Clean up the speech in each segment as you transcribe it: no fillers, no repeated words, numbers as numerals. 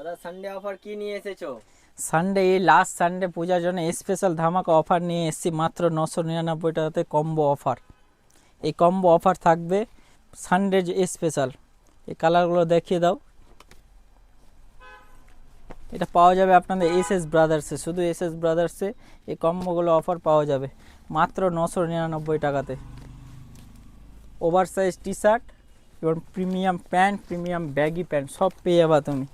দাদা Sunday offer কি নিয়ে এসেছো? সানডে এই লাস্ট সানডে পূজার জন্য স্পেশাল ধামাকা অফার নিয়ে এসেছি মাত্র 999 টাকাতে কম্বো অফার। এই কম্বো অফার থাকবে সানডে স্পেশাল। এই কালারগুলো দেখিয়ে দাও। এটা পাওয়া যাবে আপনাদের এসএস ব্রাদার্সে, শুধু এসএস ব্রাদার্সে এই কম্বোগুলো অফার পাওয়া যাবে মাত্র 999 টাকাতে। ওভার সাইজ টি শার্ট এবং premium pant, premium baggy pant সব পেয়ে যাবা তুমি।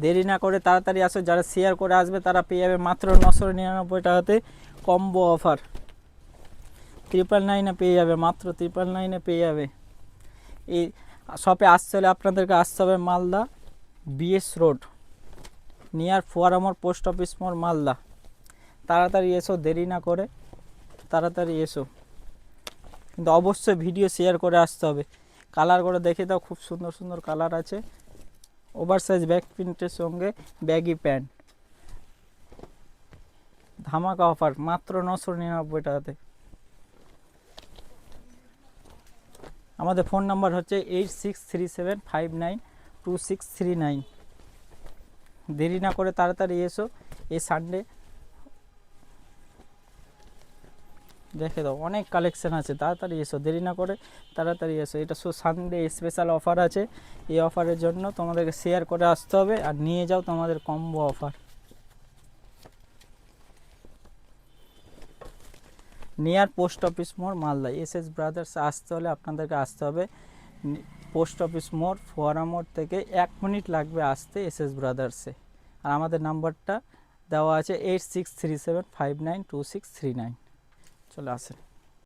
দেরি না করে তাড়াতাড়ি আসো, যারা শেয়ার করে আসবে তারা পেয়ে যাবে মাত্র 999 টাকাতে কম্বো অফার। 999 পেয়ে যাবে, মাত্র 999 পেয়ে যাবে। এই শপে আসতে হলে আপনাদেরকে আসতে হবে মালদা বিএস রোড, নিয়ার ফোয়ারা মোড়, পোস্ট অফিস মোড়, মালদা। তাড়াতাড়ি এসো, দেরি না করে তাড়াতাড়ি এসো, কিন্তু অবশ্যই ভিডিও শেয়ার করে আসতে হবে। কালারগুলো দেখে দাও, খুব সুন্দর সুন্দর কালার আছে। ওভার সাইজ ব্যাক প্রিন্টের সঙ্গে ব্যাগি প্যান্ট, ধামাকা অফার মাত্র 999 টাকাতে। আমাদের ফোন নাম্বার হচ্ছে 8637592639। দেরি না করে তাড়াতাড়ি এসো। এই সানডে দেখে দাও, অনেক কালেকশান আছে, তাড়াতাড়ি এসো, দেরি না করে তাড়াতাড়ি এসো। এটা সানডে স্পেশাল অফার আছে। এই অফারের জন্য তোমাদেরকে শেয়ার করে আসতে হবে আর নিয়ে যাও তোমাদের combo offer. Near post office মোড়, মালদা। এসএস ব্রাদার্স আসতে হলে আপনাদেরকে আসতে হবে পোস্ট অফিস মোড়, ফোয়ারা মোড় থেকে 1 মিনিট লাগবে আসতে এসএস ব্রাদার্সে। আর আমাদের নাম্বারটা দেওয়া আছে 8637592639। চলে আসেন।